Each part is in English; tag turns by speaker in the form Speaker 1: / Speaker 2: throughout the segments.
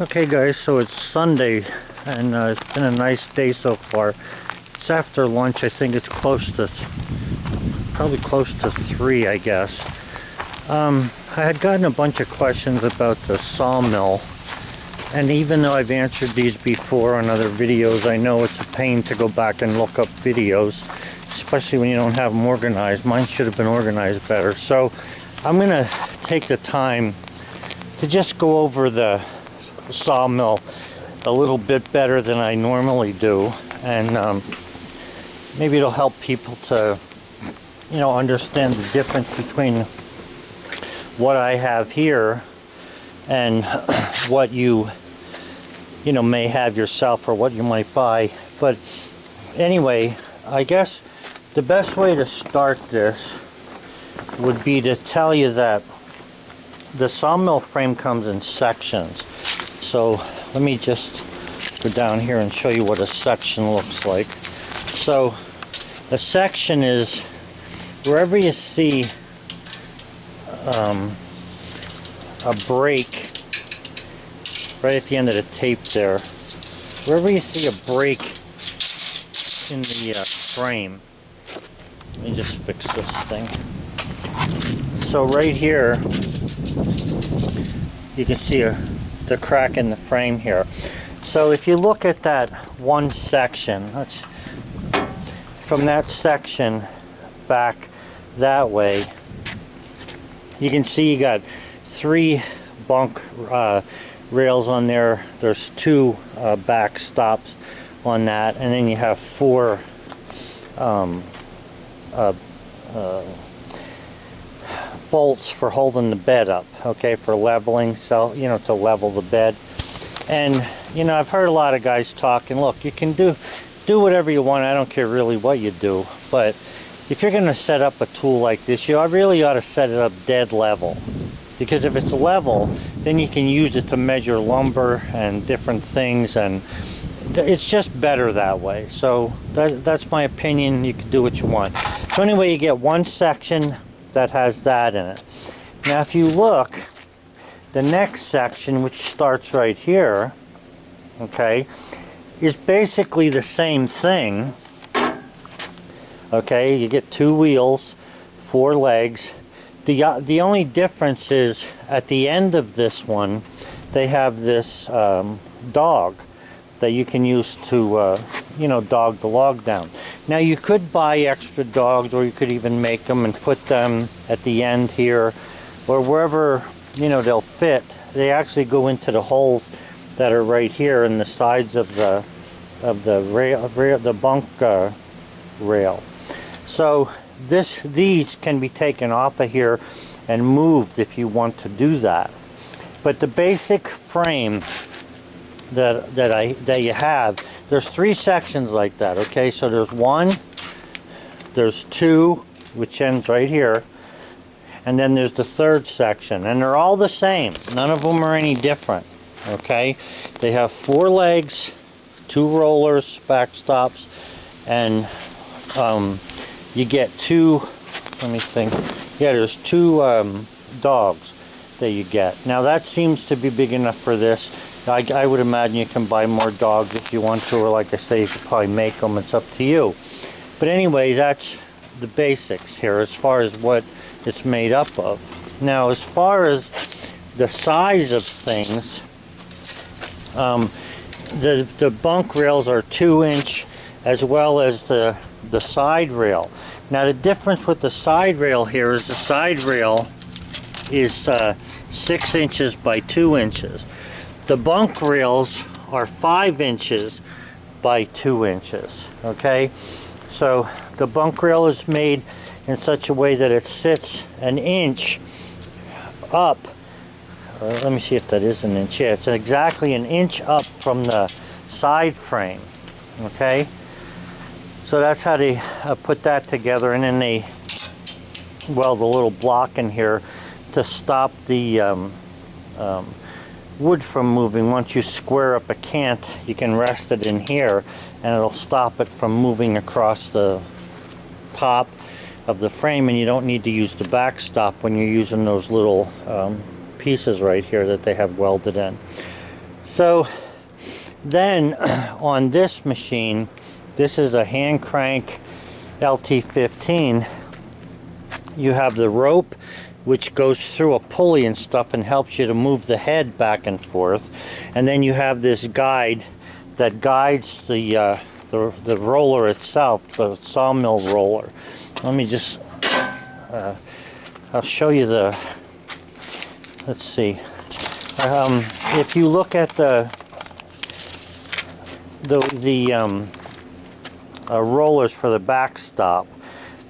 Speaker 1: Okay guys, so it's Sunday and it's been a nice day so far. It's after lunch. I think it's probably close to 3, I guess. I had gotten a bunch of questions about the sawmill, and even though I've answered these before on other videos, I know it's a pain to go back and look up videos, especially when you don't have them organized. Mine should have been organized better. So I'm gonna take the time to just go over the sawmill a little bit better than I normally do, and maybe it'll help people to, understand the difference between what I have here and what you may have yourself or what you might buy. But anyway, I guess the best way to start this would be to tell you that the sawmill frame comes in sections. So let me just go down here and show you what a section looks like. So a section is wherever you see a break right at the end of the tape there, wherever you see a break in the frame. Let me just fix this thing. So right here you can see the crack in the frame here. So if you look at that one section, from that section back that way, you can see you got 3 bunk rails on there. There's 2 back stops on that, and then you have 4 bolts for holding the bed up, okay, for leveling, so to level the bed. And I've heard a lot of guys talk, and look, you can do whatever you want. I don't care really what you do, but if you're going to set up a tool like this, you really ought to set it up dead level, because if it's level, then you can use it to measure lumber and different things, and it's just better that way. So that's my opinion. You can do what you want. So anyway, you get one section that has that in it. Now if you look, the next section, which starts right here, okay, is basically the same thing. Okay, you get 2 wheels, 4 legs. The only difference is at the end of this one, they have this dog that you can use to dog the log down. Now you could buy extra dogs, or you could even make them and put them at the end here, or wherever they'll fit. They actually go into the holes that are right here in the sides of the bunk rail. So these can be taken off of here and moved if you want to do that. But the basic frame that you have, there's 3 sections like that, okay? So there's 1, there's 2, which ends right here, and then there's the 3rd section, and they're all the same. None of them are any different, okay? They have 4 legs, 2 rollers, backstops, and you get 2, let me think, yeah, there's 2 dogs that you get. Now that seems to be big enough for this. I would imagine you can buy more dogs if you want to, or like I say, you could probably make them. It's up to you. But anyway, that's the basics here as far as what it's made up of. Now as far as the size of things, the bunk rails are 2-inch, as well as the side rail. Now the difference with the side rail here is the side rail is 6 inches by 2 inches. The bunk rails are 5 inches by 2 inches, okay? So the bunk rail is made in such a way that it sits 1 inch up. Let me see if that is 1 inch. Yeah, it's exactly 1 inch up from the side frame, okay? So that's how they put that together, and then they weld a little block in here to stop the wood from moving. Once you square up a cant, you can rest it in here, and it'll stop it from moving across the top of the frame, and you don't need to use the backstop when you're using those little pieces right here that they have welded in. So then on this machine, this is a hand crank LT15, you have the rope which goes through a pulley and stuff and helps you to move the head back and forth, and then you have this guide that guides the roller itself, the sawmill roller. Let me just I'll show you the, let's see, if you look at the rollers for the backstop,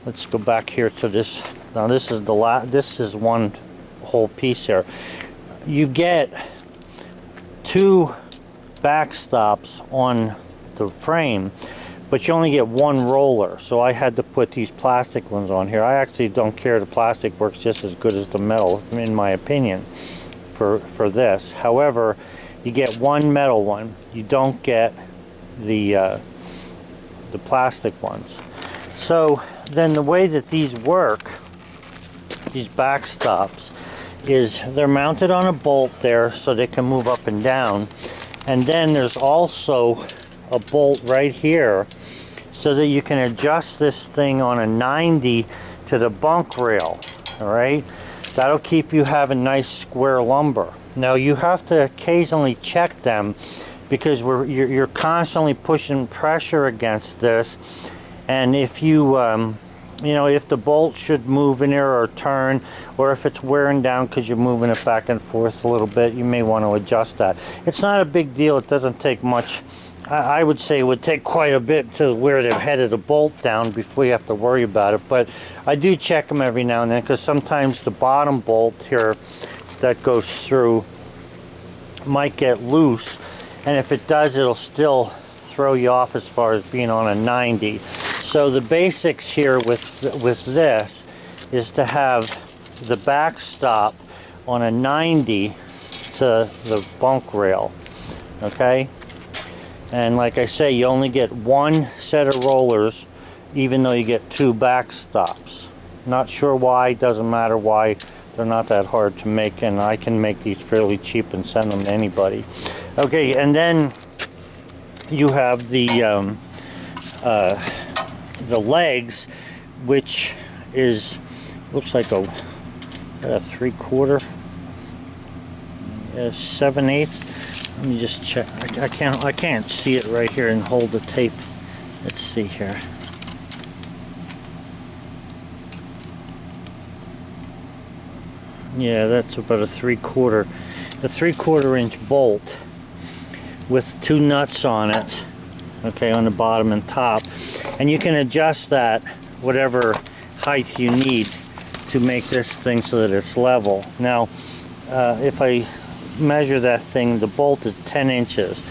Speaker 1: let's go back here to this. Now this is this is one whole piece here. You get 2 backstops on the frame, but you only get 1 roller, so I had to put these plastic ones on here. I actually don't care, the plastic works just as good as the metal in my opinion for this. However, you get 1 metal one, you don't get the plastic ones. So then the way that these work, these backstops, is they're mounted on a bolt there so they can move up and down, and then there's also a bolt right here so that you can adjust this thing on a 90 to the bunk rail. All right, that'll keep you having nice square lumber. Now you have to occasionally check them because you're constantly pushing pressure against this, and if you you know, if the bolt should move in there or turn, or if it's wearing down because you're moving it back and forth a little bit, you may want to adjust that. It's not a big deal, it doesn't take much. I would say it would take quite a bit to wear the head of the bolt down before you have to worry about it, but I do check them every now and then because sometimes the bottom bolt here that goes through might get loose, and if it does, it'll still throw you off as far as being on a 90. So the basics here with this is to have the backstop on a 90 to the bunk rail, okay? And like I say, you only get 1 set of rollers even though you get 2 backstops. Not sure why, doesn't matter why, they're not that hard to make, and I can make these fairly cheap and send them to anybody. Okay, and then you have the legs, which is, looks like a 3/4, 7/8. Let me just check. I can't see it right here and hold the tape. Let's see here. Yeah, that's about a 3/4 inch bolt with 2 nuts on it, okay, on the bottom and top, and you can adjust that whatever height you need to make this thing so that it's level. Now if I measure that thing, the bolt is 10 inches,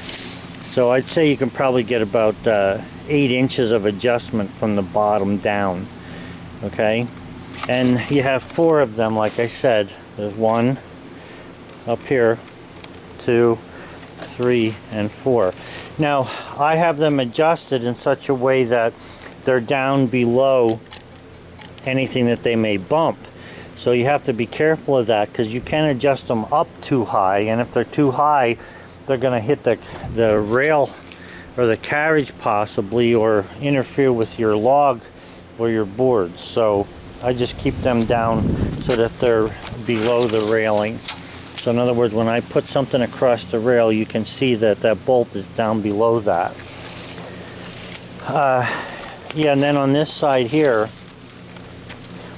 Speaker 1: so I'd say you can probably get about 8 inches of adjustment from the bottom down, okay? And you have 4 of them, like I said. There's 1 up here, 2, 3, and 4. Now I have them adjusted in such a way that they're down below anything that they may bump. So you have to be careful of that because you can adjust them up too high, and if they're too high, they're going to hit the rail or the carriage possibly, or interfere with your log or your boards. So I just keep them down so that they're below the railing. So in other words, when I put something across the rail, you can see that that bolt is down below that. Yeah, and then on this side here,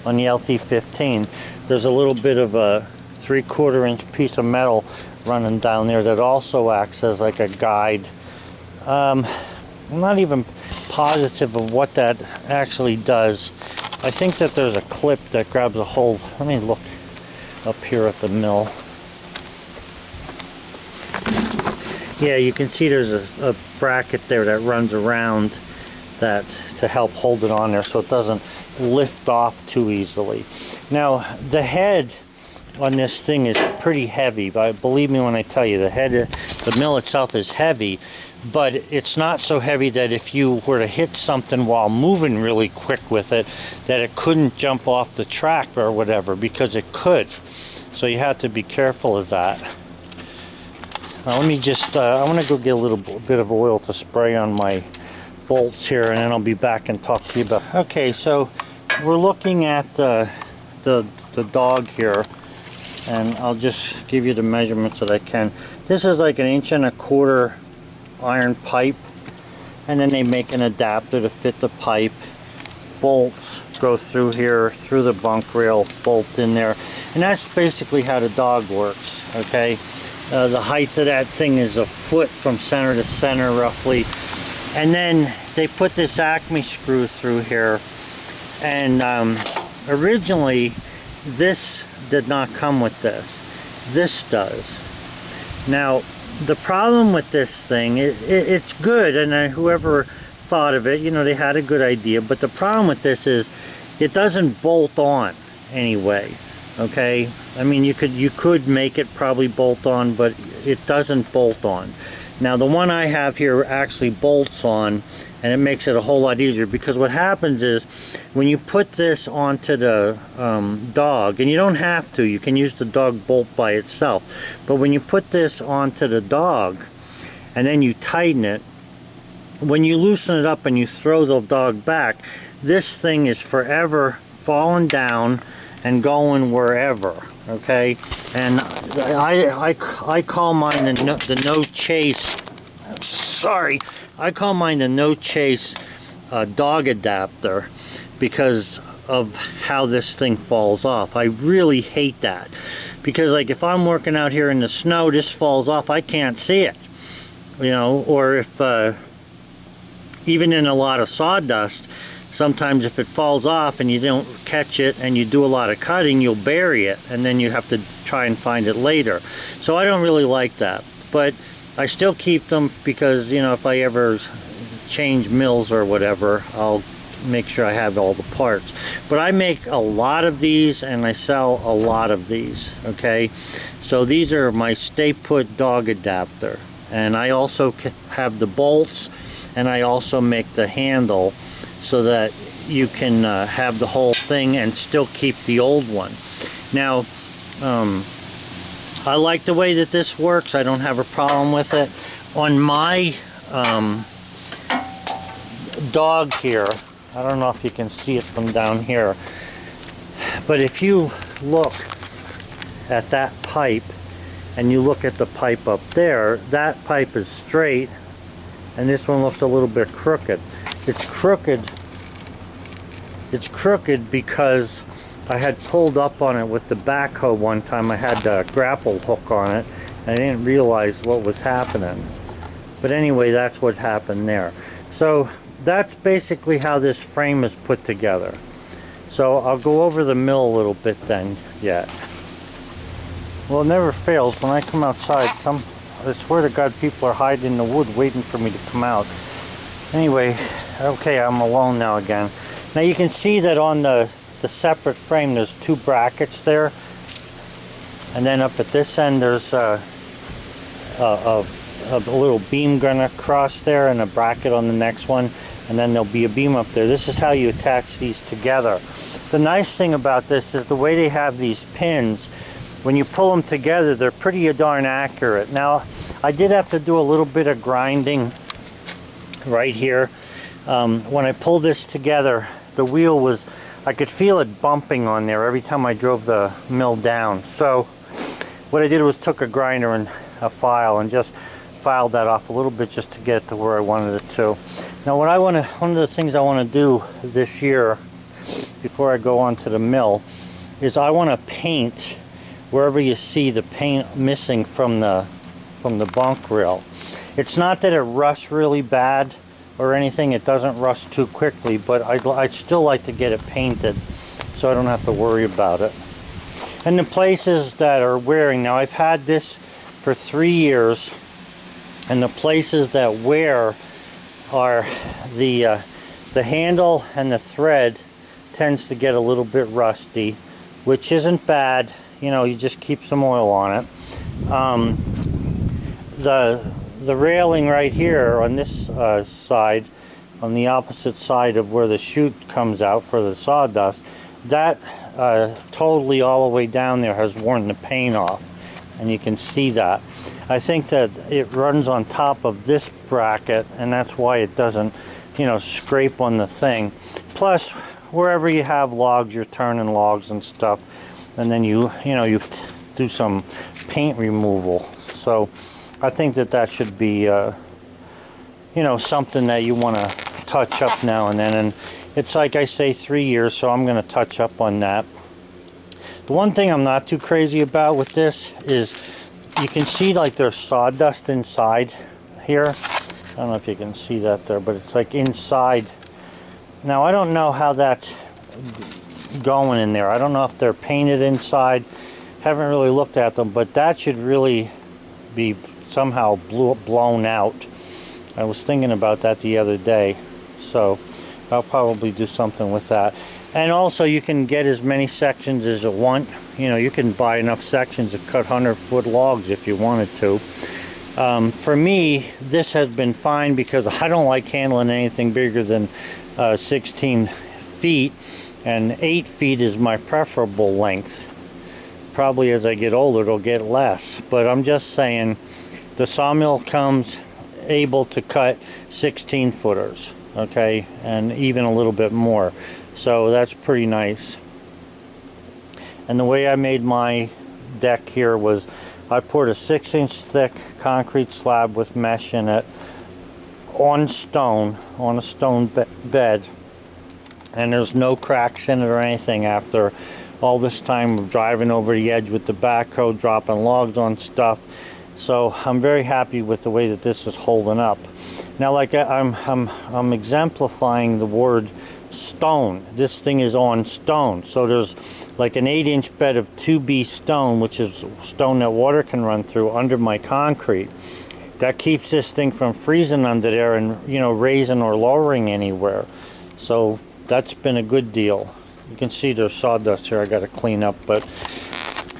Speaker 1: on the LT15, there's a little bit of a 3/4 inch piece of metal running down there that also acts as like a guide. I'm not even positive of what that actually does. I think that there's a clip that grabs a hold. Let me look up here at the mill. Yeah, you can see there's a bracket there that runs around that to help hold it on there so it doesn't lift off too easily. Now the head on this thing is pretty heavy, but believe me when I tell you, the mill itself is heavy, but it's not so heavy that if you were to hit something while moving really quick with it, that it couldn't jump off the track or whatever, because it could. So you have to be careful of that. let me just, I want to go get a little bit of oil to spray on my bolts here, and then I'll be back and talk to you about. Okay, so we're looking at the dog here, and I'll just give you the measurements that I can. This is like 1.25 inch iron pipe, and then they make an adapter to fit the pipe. Bolts go through here, through the bunk rail, bolt in there, and that's basically how the dog works. Okay, the height of that thing is a foot from center to center roughly, and then they put this Acme screw through here, and originally this did not come with this. This does. Now the problem with this thing, it's good, and whoever thought of it, you know, they had a good idea, but the problem with this is it doesn't bolt on anyway. Okay, I mean, you could make it probably bolt on, but it doesn't bolt on. Now the one I have here actually bolts on, and it makes it a whole lot easier, because what happens is when you put this onto the dog, and you don't have to, you can use the dog bolt by itself, but when you put this onto the dog and then you tighten it, when you loosen it up and you throw the dog back, this thing is forever falling down and going wherever. Okay, and I call mine the no chase. Sorry, I call mine the no chase dog adapter, because of how this thing falls off. I really hate that, because like if I'm working out here in the snow, this falls off, I can't see it, you know. Or if even in a lot of sawdust, sometimes if it falls off and you don't catch it and you do a lot of cutting, you'll bury it, and then you have to try and find it later. So I don't really like that, but I still keep them, because, you know, if I ever change mills or whatever, I'll make sure I have all the parts. But I make a lot of these, and I sell a lot of these. Okay, so these are my stay put dog adapter, and I also have the bolts, and I also make the handle, so that you can have the whole thing and still keep the old one. Now I like the way that this works. I don't have a problem with it. On my dog here, I don't know if you can see it from down here, but if you look at that pipe and you look at the pipe up there, that pipe is straight, and this one looks a little bit crooked. It's crooked because I had pulled up on it with the backhoe one time. I had the grapple hook on it, and I didn't realize what was happening. But anyway, that's what happened there. So that's basically how this frame is put together. So I'll go over the mill a little bit then yet. Well, it never fails. When I come outside, I swear to God, people are hiding in the wood waiting for me to come out. Anyway, okay, I'm alone now again. Now you can see that on the separate frame there's two brackets there, and then up at this end there's a little beam going across there, and a bracket on the next one, and then there'll be a beam up there. This is how you attach these together. The nice thing about this is the way they have these pins, when you pull them together, they're pretty darn accurate. Now I did have to do a little bit of grinding right here. When I pulled this together, the wheel was, I could feel it bumping on there every time I drove the mill down. So what I did was took a grinder and a file and just filed that off a little bit, just to get it to where I wanted it to. Now one of the things I want to do this year, before I go on to the mill, is I want to paint wherever you see the paint missing from the bunk rail. It's not that it rusts really bad or anything, it doesn't rust too quickly, but I'd still like to get it painted so I don't have to worry about it. And the places that are wearing, now I've had this for 3 years, and the places that wear are the handle and the thread tends to get a little bit rusty, which isn't bad. You know, you just keep some oil on it. The railing right here on this side, on the opposite side of where the chute comes out for the sawdust, that totally all the way down there has worn the paint off, and you can see that. I think that it runs on top of this bracket, and that's why it doesn't, you know, scrape on the thing. Plus, wherever you have logs, you're turning logs and stuff, and then you do some paint removal. So I think that that should be, you know, something that you want to touch up now and then. And it's like I say, 3 years, so I'm going to touch up on that. The one thing I'm not too crazy about with this is you can see like there's sawdust inside here. I don't know if you can see that there, but it's like inside. Now I don't know how that's going in there. I don't know if they're painted inside. Haven't really looked at them, but that should really be somehow blown out. I was thinking about that the other day, so I'll probably do something with that. And also you can get as many sections as you want. You know, you can buy enough sections to cut 100-foot logs if you wanted to. For me, this has been fine because I don't like handling anything bigger than 16 feet, and 8 feet is my preferable length. Probably as I get older it'll get less, but I'm just saying the Sawmill comes able to cut 16 footers, okay, and even a little bit more. So that's pretty nice. And the way I made my deck here was I poured a 6-inch thick concrete slab with mesh in it on a stone bed, and there's no cracks in it or anything after all this time of driving over the edge with the backhoe, dropping logs on stuff. So I'm very happy with the way that this is holding up. Now, like I'm exemplifying the word stone. This thing is on stone, so there's like an 8-inch bed of 2B stone, which is stone that water can run through, under my concrete. That keeps this thing from freezing under there and, you know, raising or lowering anywhere. So that's been a good deal. You can see there's sawdust here I got to clean up, but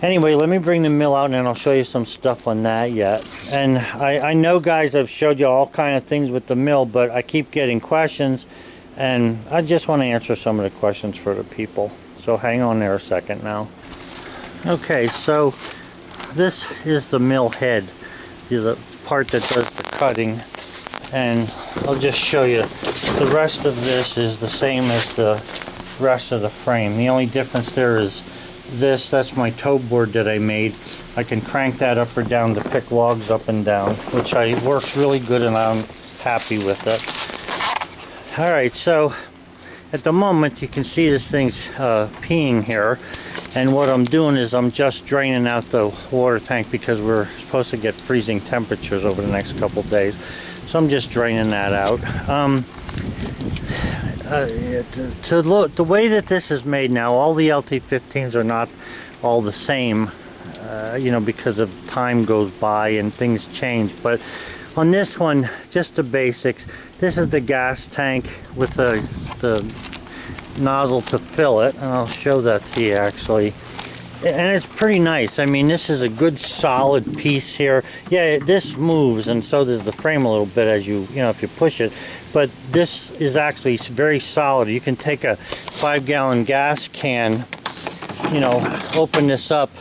Speaker 1: anyway, let me bring the mill out and then I'll show you some stuff on that yet. And I know, guys, I've showed you all kind of things with the mill, but I keep getting questions, and I just want to answer some of the questions for the people. So hang on there a second now. Okay, so this is the mill head, the part that does the cutting, and I'll just show you. The rest of this is the same as the rest of the frame. The only difference there is this. That's my toe board that I made. I can crank that up or down to pick logs up and down, which works really good, and I'm happy with it. Alright, so at the moment you can see this thing's peeing here, and what I'm doing is I'm just draining out the water tank because we're supposed to get freezing temperatures over the next couple days. So I'm just draining that out. The way that this is made now, all the LT15s are not all the same, you know, because of time goes by and things change. But on this one, just the basics. This is the gas tank with the nozzle to fill it, and I'll show that to you actually. And it's pretty nice. I mean, this is a good solid piece here. Yeah, this moves, and so does the frame a little bit as you know, if you push it. But this is actually very solid. You can take a 5-gallon gas can, you know, open this up.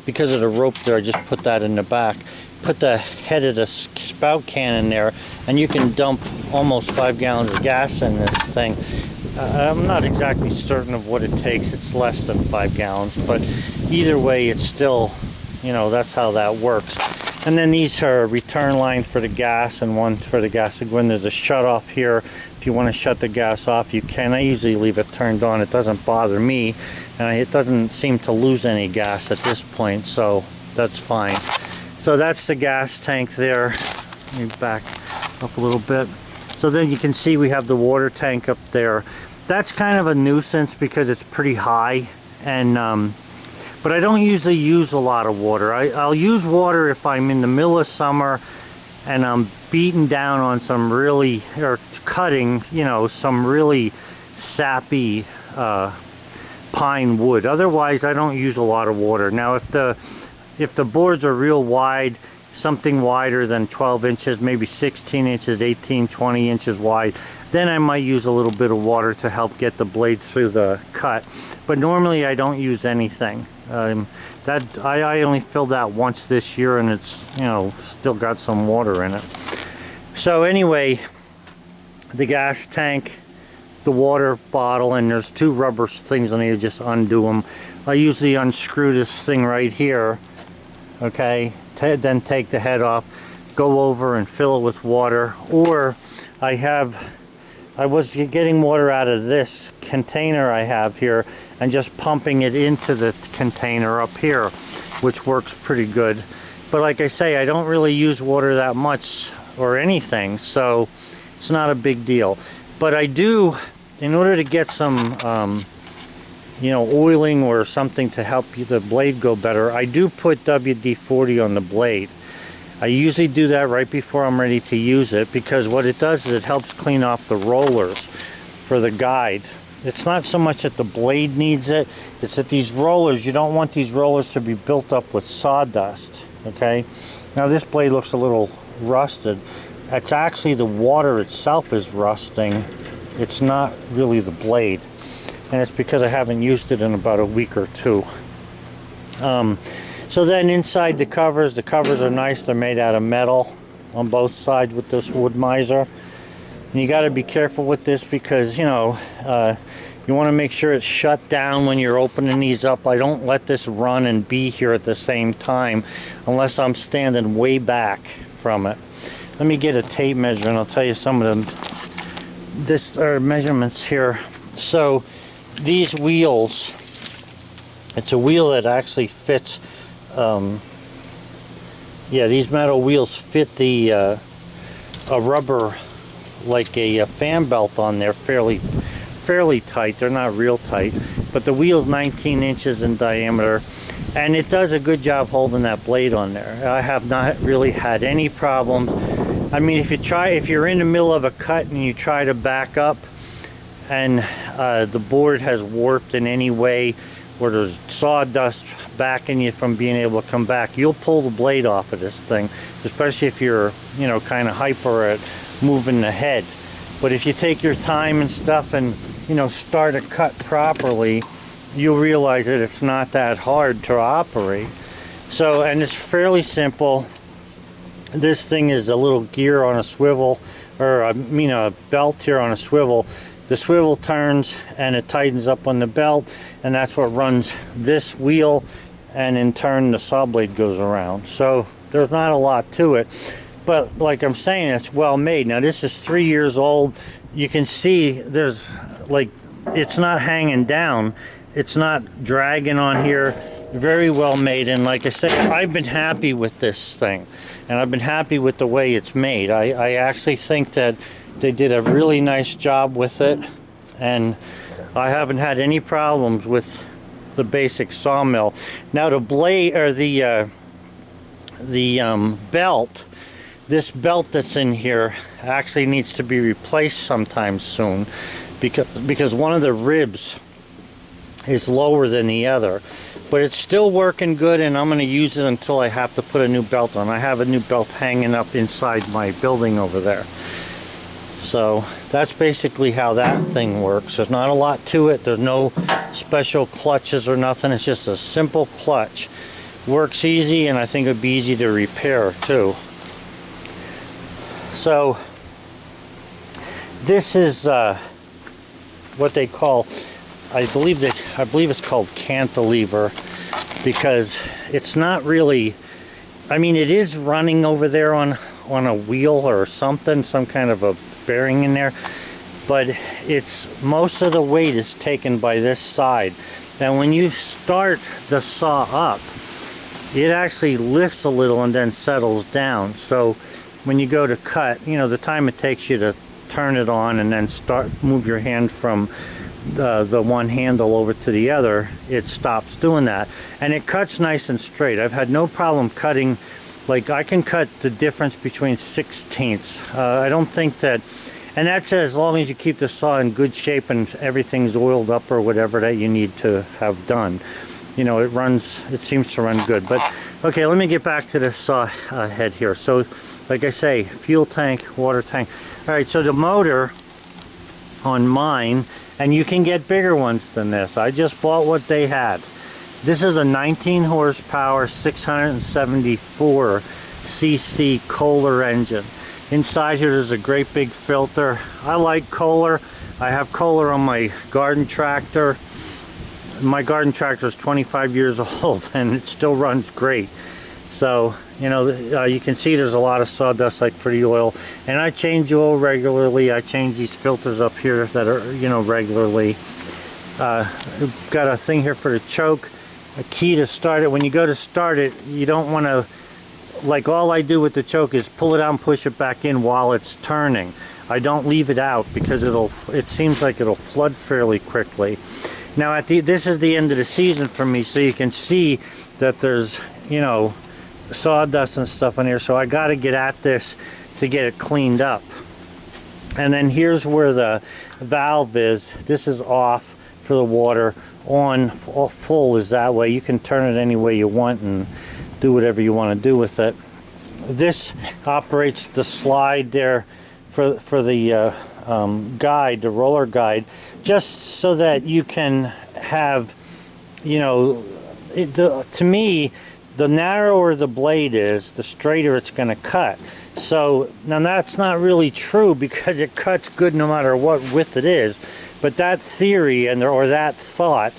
Speaker 1: Because of the rope there, I just put that in the back. Put the head of the spout can in there, and you can dump almost 5 gallons of gas in this thing. I'm not exactly certain of what it takes. It's less than 5 gallons, but either way, it's still, you know, that's how that works. And then these are a return line for the gas and one for the gas. When there's a shut off here, if you want to shut the gas off, you can. I usually leave it turned on. It doesn't bother me, and it doesn't seem to lose any gas at this point, so that's fine. So that's the gas tank there. Let me back up a little bit. So then you can see we have the water tank up there. That's kind of a nuisance because it's pretty high, and but I don't usually use a lot of water. I'll use water if I'm in the middle of summer and I'm beating down on some really, or cutting, you know, some really sappy pine wood. Otherwise, I don't use a lot of water. Now, if the boards are real wide, something wider than 12 inches, maybe 16 inches, 18, 20 inches wide, then I might use a little bit of water to help get the blade through the cut. But normally I don't use anything. I only filled that once this year, and it's, you know, still got some water in it. So anyway, the gas tank, the water bottle, and there's two rubber things on here. Just undo them. I usually unscrew this thing right here, okay, then take the head off, go over and fill it with water. Or I was getting water out of this container I have here and just pumping it into the container up here, which works pretty good. But like I say, I don't really use water that much or anything, so it's not a big deal. But I do, in order to get some you know, oiling or something to help the blade go better, I do put WD-40 on the blade. I usually do that right before I'm ready to use it, because what it does is it helps clean off the rollers for the guide. It's not so much that the blade needs it, it's that these rollers, you don't want these rollers to be built up with sawdust, okay? Now this blade looks a little rusted. It's actually the water itself is rusting. It's not really the blade. And it's because I haven't used it in about a week or two. So then inside the covers are nice. They're made out of metal on both sides with this Woodmizer. And you got to be careful with this because, you know, you want to make sure it's shut down when you're opening these up. I don't let this run and be here at the same time unless I'm standing way back from it. Let me get a tape measure and I'll tell you some of them measurements here. So these wheels, it's a wheel that actually fits, yeah, these metal wheels fit the a rubber, like a fan belt on there, fairly tight. They're not real tight, but the wheel's 19 inches in diameter, and it does a good job holding that blade on there. I have not really had any problems. I mean, if you're in the middle of a cut and you try to back up and the board has warped in any way, or there's sawdust backing you from being able to come back, you'll pull the blade off of this thing, especially if you're, you know, kind of hyper at moving the head. But if you take your time and stuff and, you know, start a cut properly, you'll realize that it's not that hard to operate. So, and it's fairly simple. This thing is a little gear on a swivel, or I mean a belt here on a swivel. The swivel turns and it tightens up on the belt, and that's what runs this wheel, and in turn the saw blade goes around. So there's not a lot to it, but like I'm saying, it's well made. Now this is 3 years old. You can see there's, like, it's not hanging down, it's not dragging on here. Very well made, and like I said, I've been happy with this thing, and I've been happy with the way it's made. I actually think that they did a really nice job with it, and I haven't had any problems with the basic Sawmill. Now the blade, or the belt, this belt that's in here actually needs to be replaced sometime soon, because one of the ribs is lower than the other. But it's still working good, and I'm going to use it until I have to put a new belt on. I have a new belt hanging up inside my building over there. So that's basically how that thing works. There's not a lot to it. There's no special clutches or nothing. It's just a simple clutch. Works easy, and I think it would be easy to repair too. So this is what they call, I believe it's called Cantilever, because it's not really, I mean, it is running over there on a wheel or something, some kind of a bearing in there, but it's, most of the weight is taken by this side. And when you start the saw up, it actually lifts a little and then settles down. So when you go to cut, you know, the time it takes you to turn it on and then move your hand from the one handle over to the other, it stops doing that, and it cuts nice and straight. I've had no problem cutting. Like, I can cut the difference between 1/16. I don't think that, and that's as long as you keep the saw in good shape and everything's oiled up or whatever that you need to have done. You know, it seems to run good. But okay, let me get back to the saw head here. So like I say, fuel tank, water tank. All right, so the motor on mine, and you can get bigger ones than this. I just bought what they had. This is a 19 horsepower 674 cc Kohler engine. Inside here there's a great big filter. I like Kohler. I have Kohler on my garden tractor. My garden tractor is 25 years old and it still runs great. So, you know, you can see there's a lot of sawdust like for the oil. And I change oil regularly. I change these filters up here that are, you know, regularly. Got a thing here for the choke. A key to start it. When you go to start it, you don't want to, like all I do with the choke is pull it out and push it back in while it's turning. I don't leave it out because it seems like it'll flood fairly quickly. Now this is the end of the season for me, so you can see that there's, you know, sawdust and stuff in here, so I got to get at this to get it cleaned up. And then here's where the valve is. This is off for the water. On full is that way. You can turn it any way you want and do whatever you want to do with it. This operates the slide there for the guide, the roller guide, just so that you can have, you know, to me, the narrower the blade is, the straighter it's going to cut. So now that's not really true because it cuts good no matter what width it is. But that theory or that thought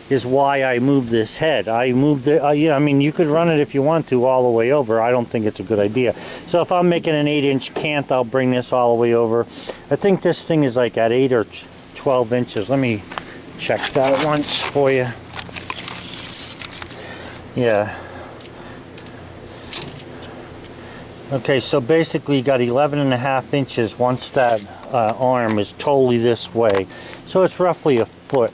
Speaker 1: is why I moved this head. I moved it, yeah, I mean, you could run it if you want to all the way over. I don't think it's a good idea. So if I'm making an 8-inch cant, I'll bring this all the way over. I think this thing is like at 8 or 12 inches. Let me check that once for you. Yeah. Okay, so basically you got 11.5 inches once that arm is totally this way. So it's roughly a foot.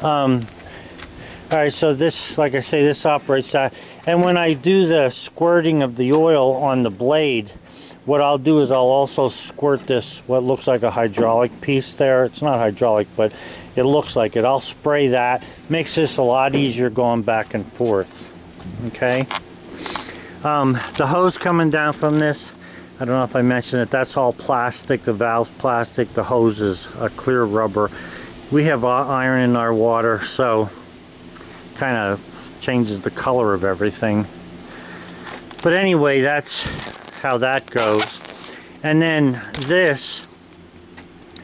Speaker 1: Alright, so this, like I say, this operates that. And when I do the squirting of the oil on the blade, what I'll do is I'll also squirt this, what looks like a hydraulic piece there. It's not hydraulic, but it looks like it. I'll spray that. Makes this a lot easier going back and forth. Okay? The hose coming down from this, I don't know if I mentioned it, that's all plastic. The valve's plastic, the hose is a clear rubber. We have iron in our water, so kind of changes the color of everything. But anyway, that's how that goes. And then this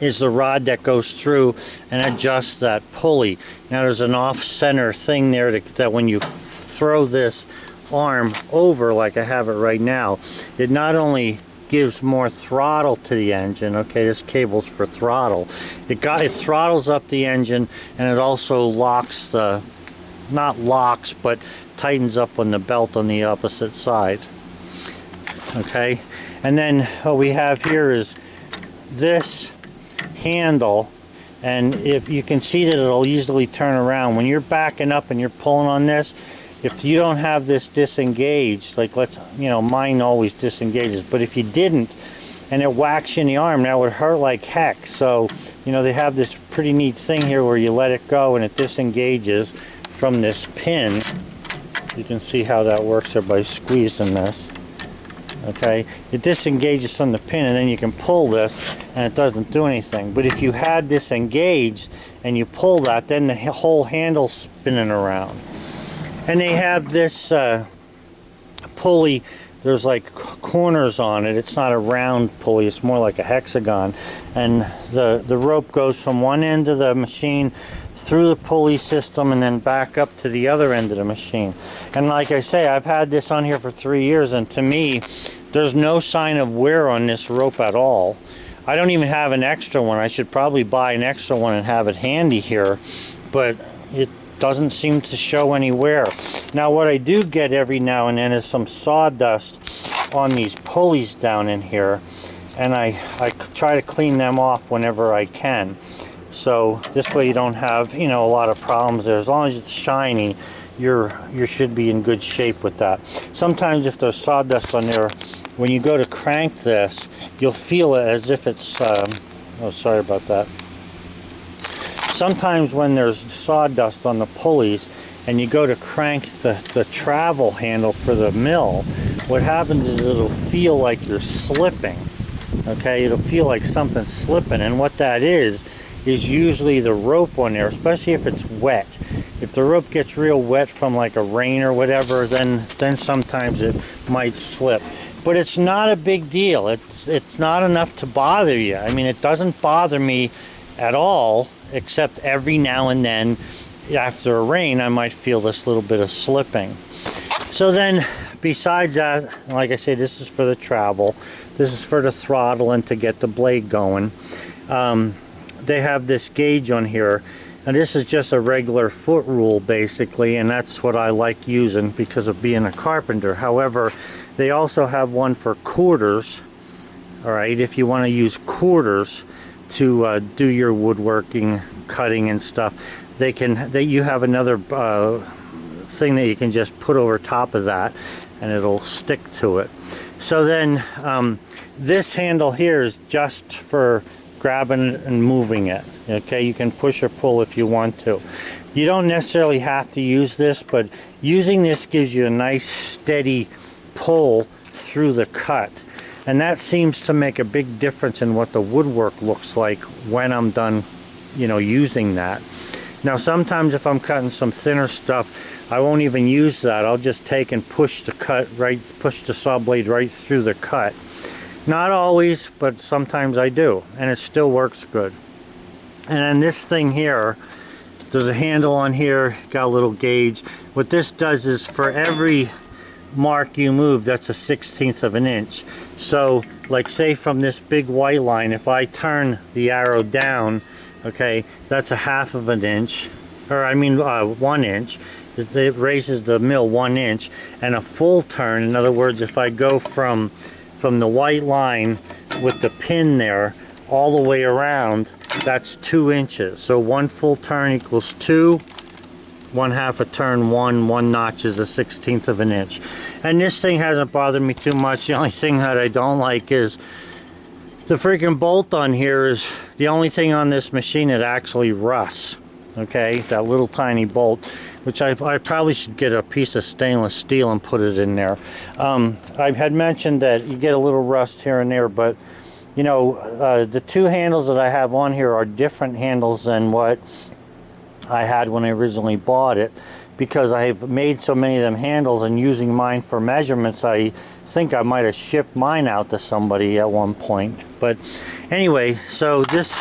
Speaker 1: is the rod that goes through and adjusts that pulley. Now there's an off-center thing there that when you throw this arm over like I have it right now, it not only gives more throttle to the engine. Okay, this cable's for throttle. It throttles up the engine, and it also locks the, not locks, but tightens up on the belt on the opposite side. Okay, and then what we have here is this handle, and if you can see that it'll easily turn around when you're backing up and you're pulling on this. If you don't have this disengaged, like mine always disengages, but if you didn't and it whacks you in the arm, that would hurt like heck. So, you know, they have this pretty neat thing here where you let it go and it disengages from this pin. You can see how that works there by squeezing this. Okay, it disengages from the pin and then you can pull this and it doesn't do anything. But if you had this engaged and you pull that, then the whole handle's spinning around. And they have this pulley, there's like corners on it. It's not a round pulley, it's more like a hexagon. And the rope goes from one end of the machine through the pulley system and then back up to the other end of the machine. And like I say, I've had this on here for 3 years, and to me, there's no sign of wear on this rope at all. I don't even have an extra one. I should probably buy an extra one and have it handy here, but it doesn't seem to show any wear. Now what I do get every now and then is some sawdust on these pulleys down in here, and I try to clean them off whenever I can. So this way you don't have, you know, a lot of problems there. As long as it's shiny, you should be in good shape with that. Sometimes if there's sawdust on there, when you go to crank this, you'll feel it as if it's oh, sorry about that. Sometimes when there's sawdust on the pulleys and you go to crank the travel handle for the mill, what happens is it'll feel like you're slipping. Okay, it'll feel like something's slipping, and what that is usually the rope on there, especially if it's wet. If the rope gets real wet from like a rain or whatever, then sometimes it might slip. But it's not a big deal. It's not enough to bother you. I mean, it doesn't bother me at all, except every now and then after a rain I might feel this little bit of slipping. So then besides that, like I say, this is for the travel. This is for the throttle and to get the blade going. They have this gauge on here, and this is just a regular foot rule basically, and that's what I like using because of being a carpenter. However, they also have one for quarters. All right, if you want to use quarters to do your woodworking, cutting and stuff, you have another thing that you can just put over top of that and it'll stick to it. So then this handle here is just for grabbing and moving it. Okay, you can push or pull if you want to. You don't necessarily have to use this, but using this gives you a nice steady pull through the cut, and that seems to make a big difference in what the woodwork looks like when I'm done, you know, using that. Now sometimes if I'm cutting some thinner stuff, I won't even use that. I'll just take and push the saw blade right through the cut. Not always, but sometimes I do, and it still works good. And then this thing here, there's a handle on here, got a little gauge. What this does is for every mark you move, that's a 1/16 of an inch. So like say from this big white line, if I turn the arrow down, okay, that's a 1/2 of an inch, or I mean 1 inch. It raises the mill 1 inch, and a full turn, in other words, if I go from the white line with the pin there all the way around, that's 2 inches. So 1 full turn equals 2, 1/2 a turn, 1 notch is a 1/16 of an inch. And this thing hasn't bothered me too much. The only thing that I don't like is the freaking bolt on here is the only thing on this machine that actually rusts. Okay, that little tiny bolt, which I probably should get a piece of stainless steel and put it in there. I had mentioned that you get a little rust here and there, but you know, the two handles that I have on here are different handles than what I had when I originally bought it, because I've made so many of them handles, and using mine for measurements, I think I might have shipped mine out to somebody at one point. But anyway, so this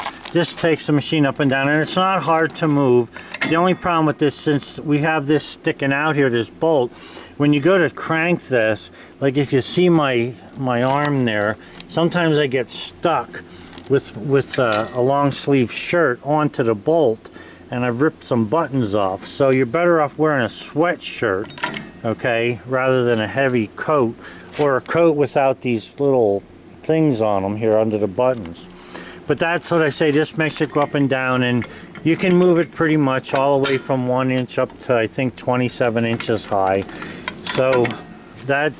Speaker 1: takes the machine up and down, and it's not hard to move. The only problem with this, since we have this sticking out here, this bolt, when you go to crank this, like if you see my arm there, sometimes I get stuck with a long sleeve shirt onto the bolt, and I've ripped some buttons off. So you're better off wearing a sweatshirt, okay, rather than a heavy coat, or a coat without these little things on them here under the buttons. But that's what I say, this makes it go up and down, and you can move it pretty much all the way from 1 inch up to, I think, 27 inches high. So that,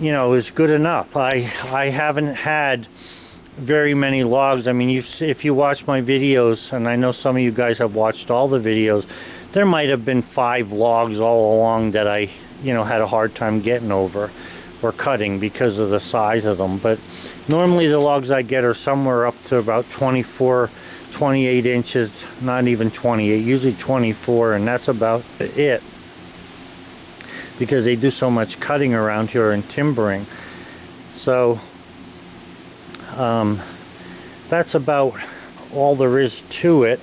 Speaker 1: you know, is good enough. I haven't had very many logs. I mean, if you watch my videos, and I know some of you guys have watched all the videos, there might have been 5 logs all along that I, you know, had a hard time getting over or cutting because of the size of them. But normally the logs I get are somewhere up to about 24, 28 inches, not even 28, usually 24, and that's about it, because they do so much cutting around here and timbering. So that's about all there is to it.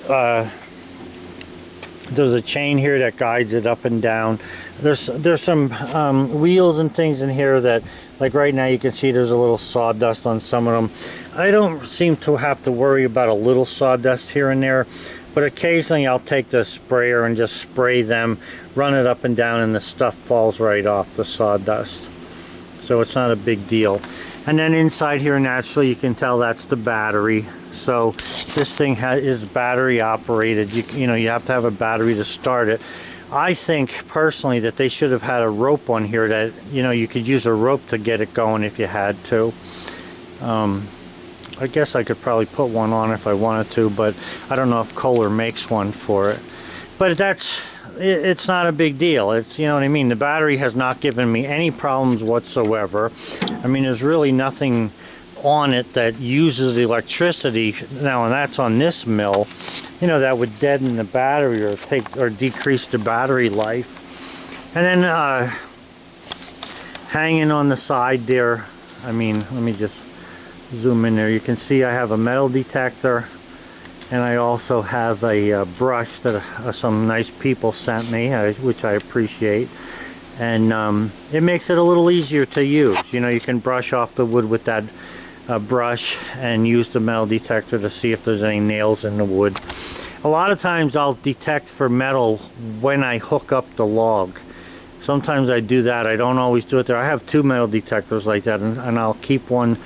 Speaker 1: There's a chain here that guides it up and down. There's some wheels and things in here that, like right now you can see there's a little sawdust on some of them. I don't seem to have to worry about a little sawdust here and there, but occasionally I'll take the sprayer and just spray them, run it up and down, and the stuff falls right off, the sawdust. So it's not a big deal. And then inside here, naturally, you can tell that's the battery. So this thing is battery operated. You know, you have to have a battery to start it. I think personally that they should have had a rope on here that, you know, you could use a rope to get it going if you had to. I guess I could probably put one on if I wanted to, but I don't know if Kohler makes one for it. But that's it's not a big deal. It's, you know what I mean, the battery has not given me any problems whatsoever. I mean, there's really nothing on it that uses electricity now, and that's on this mill, you know, that would deaden the battery or decrease the battery life. And then hanging on the side there, I mean, let me just zoom in there. You can see I have a metal detector, and I also have a brush that some nice people sent me, which I appreciate. And it makes it a little easier to use. You know, you can brush off the wood with that brush and use the metal detector to see if there's any nails in the wood. A lot of times I'll detect for metal when I hook up the log. Sometimes I do that. I don't always do it there. I have two metal detectors like that, and I'll keep one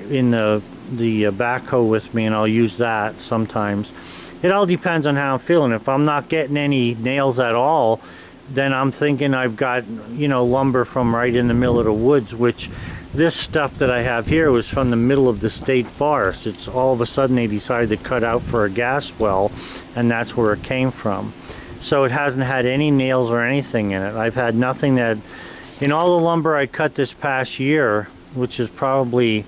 Speaker 1: in the backhoe with me, and I'll use that sometimes. It all depends on how I'm feeling. If I'm not getting any nails at all, then I'm thinking I've got, you know, lumber from right in the middle of the woods, which this stuff that I have here was from the middle of the state forest. It's all of a sudden they decided to cut out for a gas well, and that's where it came from. So it hasn't had any nails or anything in it. I've had nothing that, in all the lumber I cut this past year, which is probably,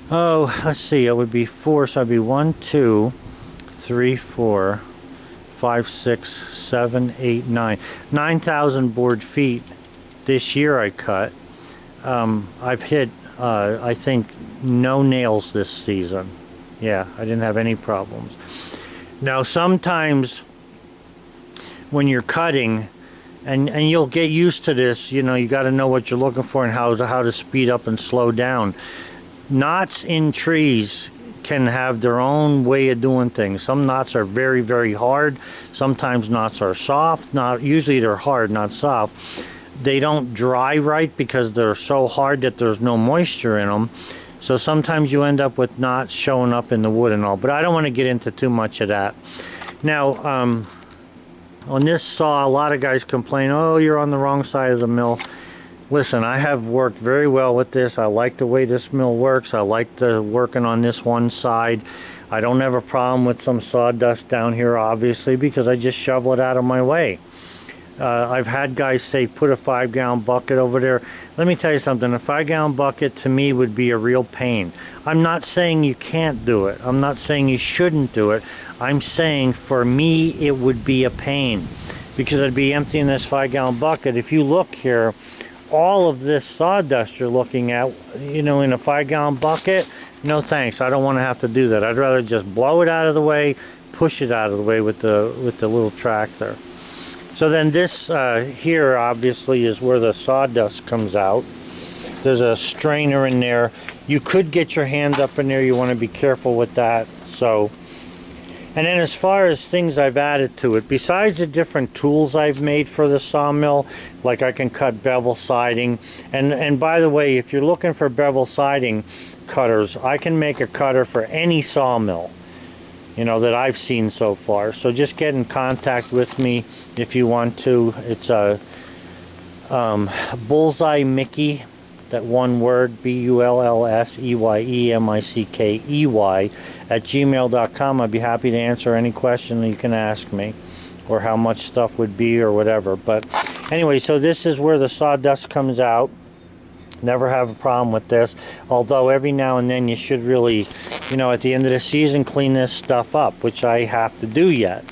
Speaker 1: oh, let's see, it would be 4, so I'd be 1, 2, 3, 4, 5, 6, 7, 8, 9. 9,000 board feet this year I cut. I've hit, I think, no nails this season. Yeah, I didn't have any problems. Now, sometimes when you're cutting, and you'll get used to this, you know, you got to know what you're looking for and how to speed up and slow down. Knots in trees can have their own way of doing things. Some knots are very, very hard. Sometimes knots are soft. Usually they're hard, not soft. They don't dry right because they're so hard that there's no moisture in them. So sometimes you end up with knots showing up in the wood and all. But I don't want to get into too much of that. Now, on this saw, a lot of guys complain, oh, you're on the wrong side of the mill. Listen, I have worked very well with this. I like the way this mill works. I like working on this one side. I don't have a problem with some sawdust down here, obviously, because I just shovel it out of my way. I've had guys say, put a 5-gallon bucket over there. Let me tell you something. A 5-gallon bucket to me would be a real pain. I'm not saying you can't do it. I'm not saying you shouldn't do it. I'm saying for me it would be a pain because I'd be emptying this 5-gallon bucket. If you look here, all of this sawdust you're looking at, you know, in a 5-gallon bucket, no thanks. I don't want to have to do that. I'd rather just blow it out of the way, push it out of the way with the little tractor. So then this here obviously is where the sawdust comes out. There's a strainer in there. You could get your hand up in there. You want to be careful with that. So, and then as far as things I've added to it, besides the different tools I've made for the sawmill, like I can cut bevel siding. And by the way, if you're looking for bevel siding cutters, I can make a cutter for any sawmill, you know, that I've seen so far. So just get in contact with me if you want to. It's a Bullseye Mickey, that one word, BULLSEYEMICKEY @gmail.com. I'd be happy to answer any question that you can ask me, or how much stuff would be or whatever. But anyway, so this is where the sawdust comes out. Never have a problem with this, although every now and then you should really, you know, at the end of the season, clean this stuff up, which I have to do yet.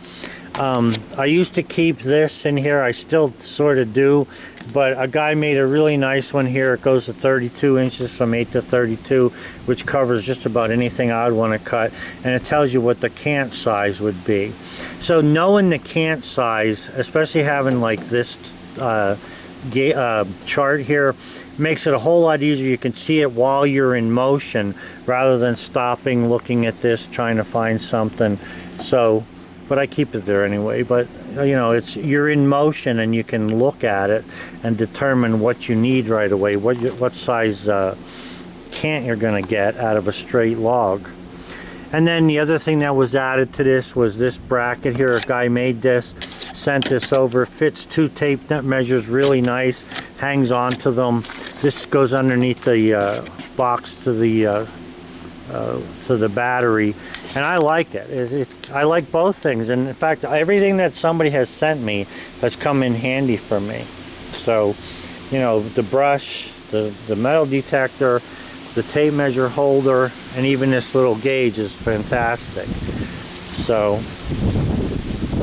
Speaker 1: I used to keep this in here. I still sort of do, but a guy made a really nice one here. It goes to 32 inches from 8 to 32, which covers just about anything I would want to cut, and it tells you what the cant size would be. So knowing the cant size, especially having like this chart here, makes it a whole lot easier. You can see it while you're in motion rather than stopping, looking at this, trying to find something. So, but I keep it there anyway. But you know, you're in motion and you can look at it and determine what you need right away, what size cant you're going to get out of a straight log. And then the other thing that was added to this was this bracket here. A guy made this, sent this over, fits 2 tape net measures really nice, hangs onto them. This goes underneath the box to the to the battery, and I like it. I like both things, and in fact everything that somebody has sent me has come in handy for me. So, you know, the brush, the metal detector, the tape measure holder, and even this little gauge is fantastic. So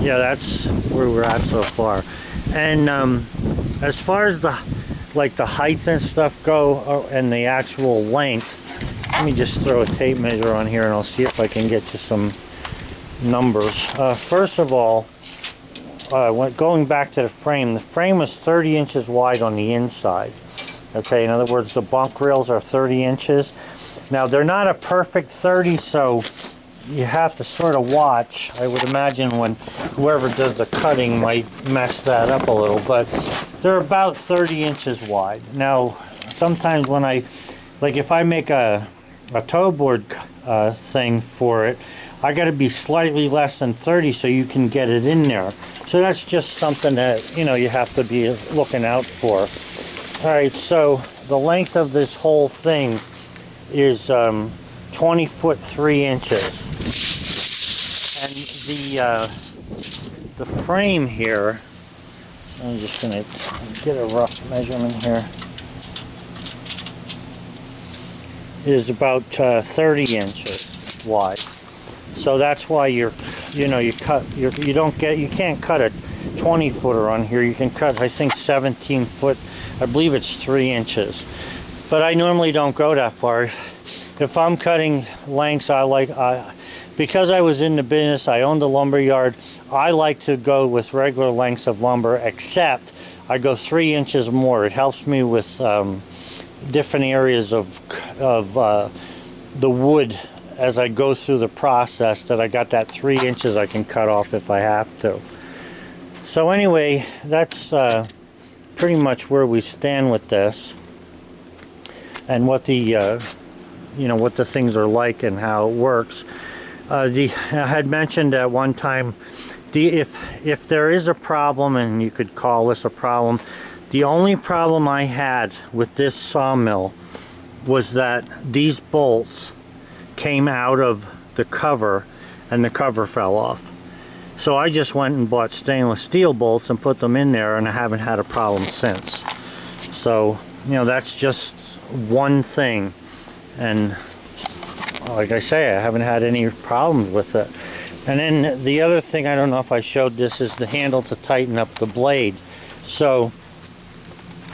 Speaker 1: yeah, that's where we're at so far. And as far as the height and stuff go, and the actual length, let me just throw a tape measure on here and I'll see if I can get you some numbers. First of all, going back to the frame was 30 inches wide on the inside. Okay, in other words, the bunk rails are 30 inches. Now, they're not a perfect 30, so you have to sort of watch. I would imagine when whoever does the cutting might mess that up a little, but they're about 30 inches wide. Now, sometimes when if I make a toe board thing for it, I got to be slightly less than 30 so you can get it in there. So that's just something that, you know, you have to be looking out for. All right, so the length of this whole thing is 20 foot 3 inches. And the frame here, I'm just going to get a rough measurement here, is about 30 inches wide. So that's why you can't cut a 20 footer on here. You can cut, I think, 17 foot. I believe it's 3 inches. But I normally don't go that far. If I'm cutting lengths, because I was in the business, I owned a lumber yard, I like to go with regular lengths of lumber, except I go 3 inches more. It helps me with different areas of the wood as I go through the process, that I got that 3 inches I can cut off if I have to. So anyway, that's pretty much where we stand with this, and what the what the things are like and how it works. I had mentioned at one time, if there is a problem, and you could call this a problem, the only problem I had with this sawmill was that these bolts came out of the cover and the cover fell off. So I just went and bought stainless steel bolts and put them in there, and I haven't had a problem since. So, you know, that's just one thing. And like I say, I haven't had any problems with it. And then the other thing, I don't know if I showed this, is the handle to tighten up the blade. So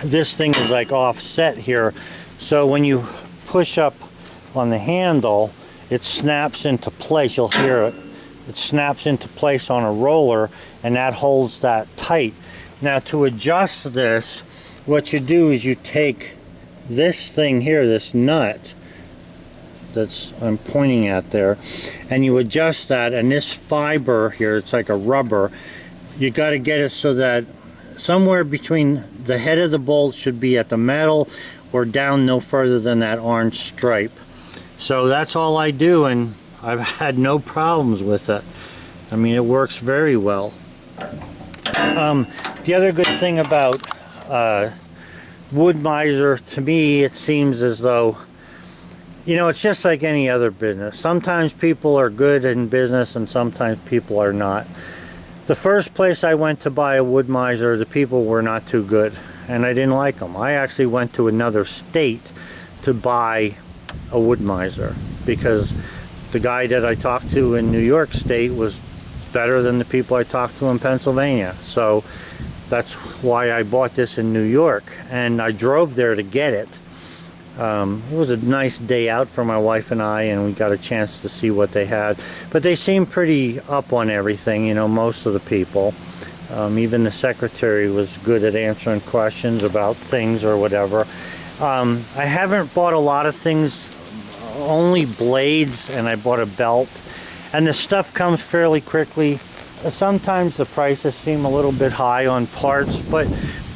Speaker 1: this thing is like offset here. So when you push up on the handle, it snaps into place. You'll hear it. It snaps into place on a roller, and that holds that tight. Now, to adjust this, what you do is you take this thing here, this nut that's I'm pointing at there, and you adjust that, and this fiber here, it's like a rubber, you got to get it so that somewhere between the head of the bolt should be at the metal or down no further than that orange stripe. So that's all I do, and I've had no problems with it. I mean, it works very well. The other good thing about Woodmizer, to me, it seems as though, you know, it's just like any other business. Sometimes people are good in business and sometimes people are not. The first place I went to buy a Woodmizer, the people were not too good, and I didn't like them. I actually went to another state to buy a Woodmizer because the guy that I talked to in New York State was better than the people I talked to in Pennsylvania. So that's why I bought this in New York, and I drove there to get it. It was a nice day out for my wife and I, and we got a chance to see what they had. But they seemed pretty up on everything, you know, most of the people. Even the secretary was good at answering questions about things or whatever. I haven't bought a lot of things, only blades, and I bought a belt. And the stuff comes fairly quickly. Sometimes the prices seem a little bit high on parts, but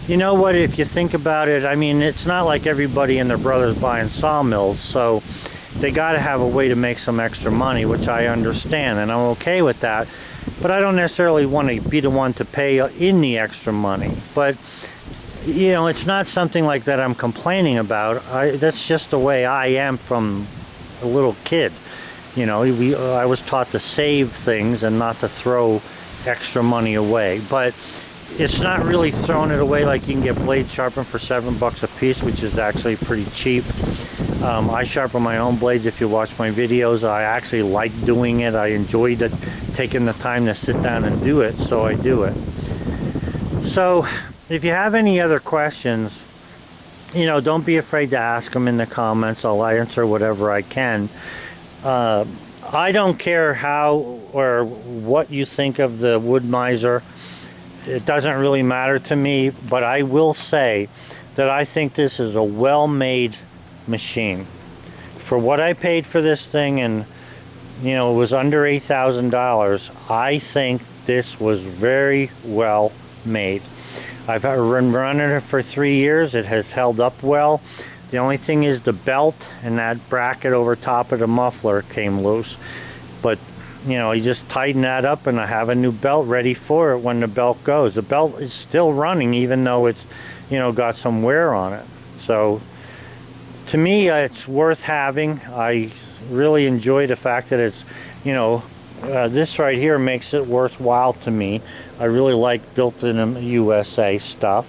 Speaker 1: you know what, if you think about it, I mean, it's not like everybody and their brothers buying sawmills, so they got to have a way to make some extra money, which I understand, and I'm okay with that. But I don't necessarily want to be the one to pay in the extra money. But, you know, it's not something like that I'm complaining about. That's just the way I am from a little kid. You know, I was taught to save things and not to throw extra money away. But it's not really throwing it away. Like, you can get blades sharpened for $7 a piece, which is actually pretty cheap. I sharpen my own blades. If you watch my videos, I actually like doing it. I enjoy taking the time to sit down and do it, so I do it. So if you have any other questions, you know, don't be afraid to ask them in the comments. I'll answer whatever I can. I don't care how or what you think of the Woodmizer. It doesn't really matter to me, but I will say that I think this is a well-made machine. For what I paid for this thing, and you know, it was under $8,000, I think this was very well made. I've been running it for 3 years. It has held up well. The only thing is the belt and that bracket over top of the muffler came loose. But you know, you just tighten that up and I have a new belt ready for it when the belt goes. The belt is still running even though it's, you know, got some wear on it. So to me, it's worth having. I really enjoy the fact that it's, you know, this right here makes it worthwhile to me. I really like built-in USA stuff.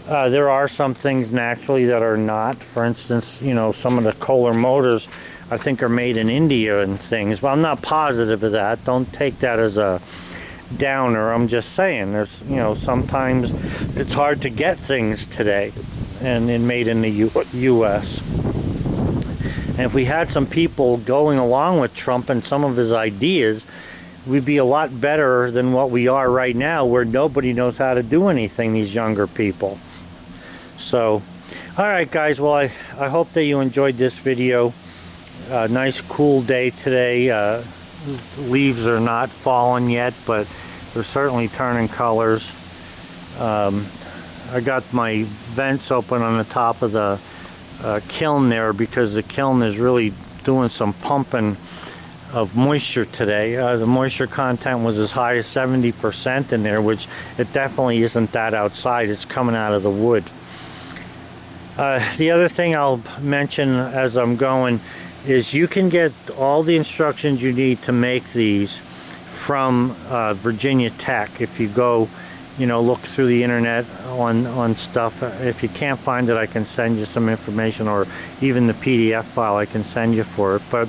Speaker 1: There are some things naturally that are not. For instance, you know, some of the Kohler motors I think are made in India and things, but I'm not positive of that. Don't take that as a downer. I'm just saying, there's, you know, sometimes it's hard to get things today and made in the US. And if we had some people going along with Trump and some of his ideas, we'd be a lot better than what we are right now, where nobody knows how to do anything, these younger people. So, alright guys, well I hope that you enjoyed this video. Nice cool day today. Leaves are not falling yet, but they're certainly turning colors. I got my vents open on the top of the kiln there because the kiln is really doing some pumping of moisture today. The moisture content was as high as 70% in there, which it definitely isn't that outside. It's coming out of the wood. The other thing I'll mention as I'm going is you can get all the instructions you need to make these from Virginia Tech. If you go, you know, look through the internet on stuff. If you can't find it, I can send you some information, or even the PDF file I can send you for it. But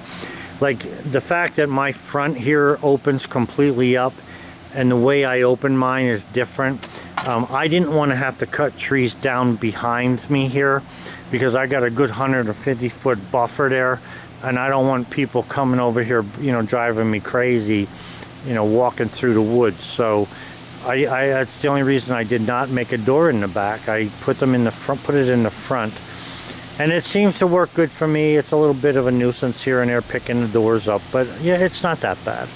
Speaker 1: like the fact that my front here opens completely up and the way I open mine is different. I didn't want to have to cut trees down behind me here because I got a good 150-foot buffer there, and I don't want people coming over here, you know, driving me crazy, you know, walking through the woods. So that's the only reason I did not make a door in the back. I put them in the front, put it in the front, and it seems to work good for me. It's a little bit of a nuisance here and there picking the doors up, but yeah, it's not that bad.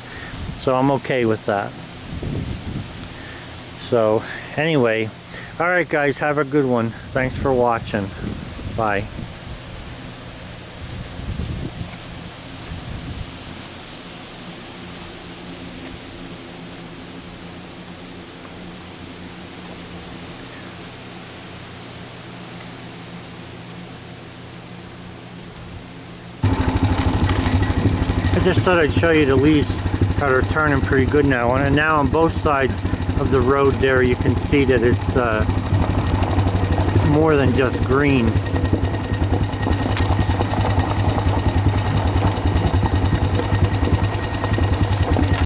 Speaker 1: So I'm okay with that. So anyway, all right guys, have a good one. Thanks for watching. Bye. I just thought I'd show you the leaves that are turning pretty good now. And now on both sides of the road there, you can see that it's more than just green.